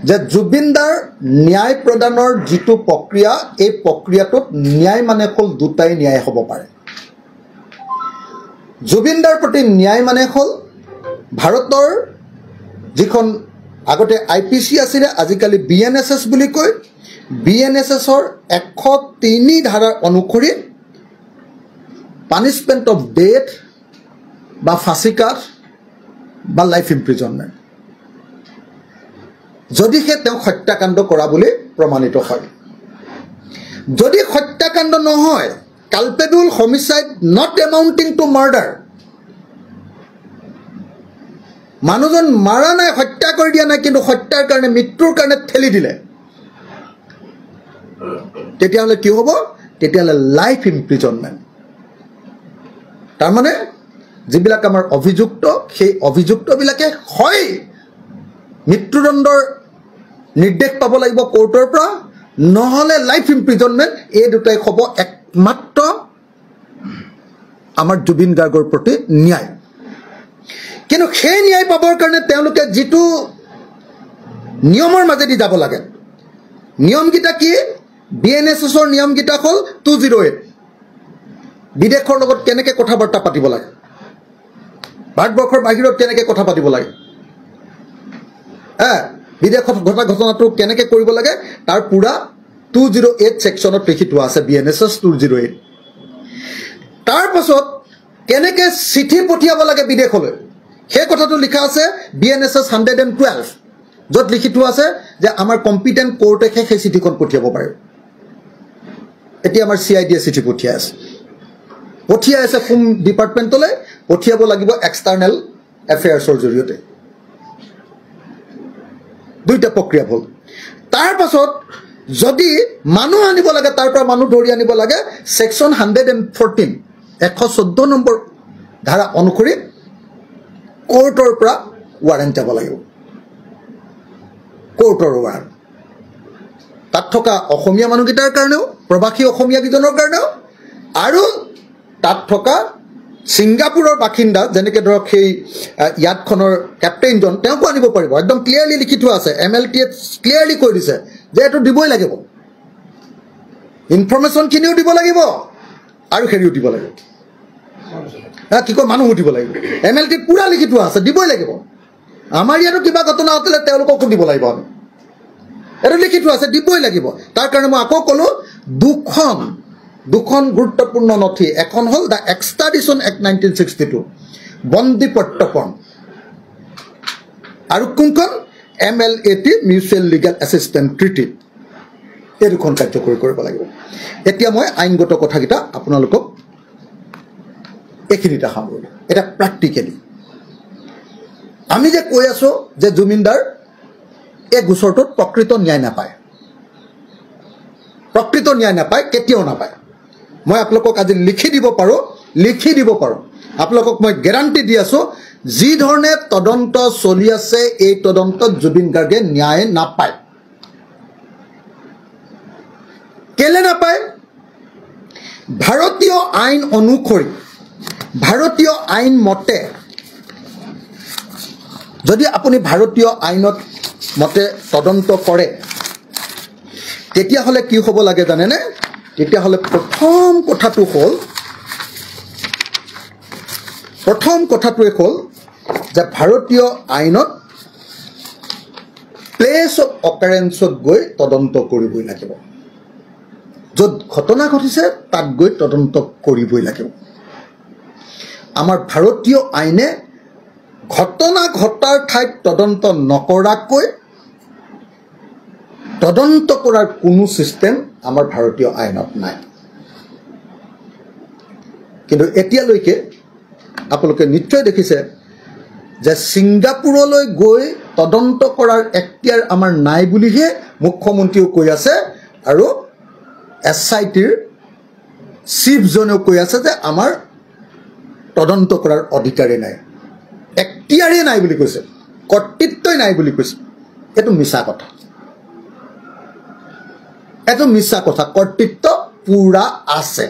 যে জুবিনদাৰ ন্যায় প্ৰদানৰ যিটো প্ৰক্ৰিয়া এই প্ৰক্ৰিয়াটোত ন্যায় মানে হ'ল দুটাই ন্যায় হ'ব পাৰে জুবিনদাৰ প্ৰতি ন্যায় মানে হ'ল ভাৰতৰ যিখন আগতে আইপিসি আছিল আজিকালি বিএনএছএছ বুলি কয় বিএনএছএছৰ 103 ধাৰাৰ অনুসৰি পানিশমেন্ট অফ ডেথ বা ফাঁসিকাঠ বা লাইফ ইমপ্ৰিজনমেণ্ট যদিহে তেওঁ হত্যাকাণ্ড কৰা বুলি প্ৰমাণিত হয় যদি হত্যাকাণ্ড নহয় culpable homicide not amounting to murder মানুহজন মাৰা নাই হত্যা কৰি দিয়া নাই কিন্তু হত্যাৰ কাৰণে মৃত্যুৰ কাৰণে ঠেলি দিলে তেতিয়াহলে কি হ'ব তেতিয়াহলে লাইফ ইমপ্ৰিজনমেণ্ট তাৰ মানে যিবিলাক আমাৰ অভিযুক্ত সেই অভিযুক্তবিলাকে হয় মৃত্যুদণ্ডৰ নিৰ্দেশ পাব লাগিব কোৰ্টৰ পৰা নহলে লাইফ ইমপ্ৰিজনমেণ্ট এই দুটাই হ'ব একমাত্ৰ আমাৰ জুবিন গাৰ্গৰ প্ৰতি ন্যায় কিন্তু সেই ন্যায় পাবৰ কাৰণে তেওঁলোকে যিটো নিয়মৰ মাজেদি যাব লাগে নিয়মগীতা কি বিএনএছএছৰ নিয়মগীতা হ'ল 208 বিদেশৰ লগত কেনেকৈ কথা বাৰ্তা পাতিব লাগে ভাৰতবৰ্ষৰ বাহিৰত কেনেকৈ কথা পাতিব লাগে বিদেশত ঘটা ঘটনাটো কেনেকৈ কৰিব লাগে তাৰ পুৰা 208 সেকশনত লিখি থোৱা আছে বিএনএছএছ 208 তাৰ পাছত কেনেকৈ চিঠি পঠিয়াব লাগে বিদেশলৈ সেই কথাটো লিখা আছে বিএনএছএছ 112 য'ত লিখি থোৱা আছে যে আমাৰ কম্পিটেন্ট কোৰ্টে সেই চিঠিখন পঠিয়াব পাৰে এতিয়া আমাৰ সিআইডিয়ে চিঠি পঠিয়াই আছে হোম ডিপাৰ্টমেণ্টলৈ পঠিয়াব লাগিব এক্সটাৰ্নেল এফেয়াৰ্ছৰ জৰিয়তে দুইটা প্ৰক্ৰিয়া হ'ল তাৰ পাছত যদি মানুহ আনিব লাগে তাৰ পৰা মানুহ ধৰি আনিব লাগে সেকশন 114 114 নম্বৰ ধাৰা অনুসৰি কোৰ্টৰ পৰা ৱাৰেণ্ট যাব লাগিব কোৰ্টৰ ৱাৰেণ্ট তাত থকা অসমীয়া মানুহকেইটাৰ কাৰণেও প্ৰবাসী অসমীয়া কিজনৰ কাৰণেও আৰু তাত থকা সিংগাপুৰৰ বাসিন্দা যেনেকৈ ধৰক সেই ইয়াতখনৰ কেপ্টেইনজন তেওঁকো আনিব পাৰিব একদম ক্লিয়াৰলি লিখি থোৱা আছে এমএলটিয়ে ক্লিয়াৰলি কৈ দিছে যে এইটো দিবই লাগিব ইনফৰমেশ্যনখিনিও দিব লাগিব আৰু হেৰিও দিব লাগিব কি কয় মানুহো দিব লাগিব এমএলটি পুৰা লিখি থোৱা আছে দিবই লাগিব আমাৰ ইয়াতো কিবা ঘটনা হ'লে তেওঁলোককো দিব লাগিব আমি এইটো লিখি থোৱা আছে দিবই লাগিব তাৰ কাৰণে মই আকৌ ক'লো দুখন গুৰুত্বপূৰ্ণ নথি এখন হ'ল দ্য এক্সট্ৰাডিশ্যন এক্ট 1962 বন্দী প্ৰত্যৰ্পণ আৰু কোনখন MLAT mutual legal assistance treaty এই দুখন কাৰ্যকৰী কৰিব লাগিব এতিয়া মই আইনগত কথাকেইটা আপোনালোকক এইখিনিতে সামৰিলোঁ এটা প্ৰেক্টিকেলি আমি যে কৈ আছো যে জুবিনদাৰ এই গোচৰটোত প্ৰকৃত ন্যায় নাপায় কেতিয়াও নাপায় মই আপোনালোকক আজি লিখি দিব পাৰোঁ আপোনালোকক মই গ্যাৰাণ্টি দি আছো যি ধৰণে তদন্ত চলি আছে এই তদন্তত জুবিন গাৰ্গে ন্যায় নাপায় কেলে নাপায় ভাৰতীয় আইন অনুসৰি ভাৰতীয় আইন মতে যদি আপুনি ভাৰতীয় আইনত মতে তদন্ত কৰে তেতিয়াহ'লে কি হ'ব লাগে জানেনে তেতিয়াহ'লে প্ৰথম কথাটো হ'ল যে ভাৰতীয় আইনত প্লেচ অফ অকাৰেঞ্চত গৈ তদন্ত কৰিবই লাগিব য'ত ঘটনা ঘটিছে তাত গৈ তদন্ত কৰিবই লাগিব আমাৰ ভাৰতীয় আইনে ঘটনা ঘটাৰ ঠাইত তদন্ত নকৰাকৈ তদন্ত কৰাৰ কোনো সিস্টেম আমাৰ ভাৰতীয় আইনত নাই কিন্তু এতিয়ালৈকে আপোনালোকে নিশ্চয় দেখিছে যে সিংগাপুৰলৈ গৈ তদন্ত কৰাৰ এখতিয়াৰ আমাৰ নাই বুলিহে মুখ্যমন্ত্ৰীও কৈ আছে আৰু SITৰ চিফজনেও কৈ আছে যে আমাৰ তদন্ত কৰাৰ অধিকাৰে নাই এখতিয়াৰে নাই বুলি কৈছে কৰ্তৃত্বই নাই বুলি কৈছে এটো মিছা কথা কৰ্তৃত্ব পুৰা আছে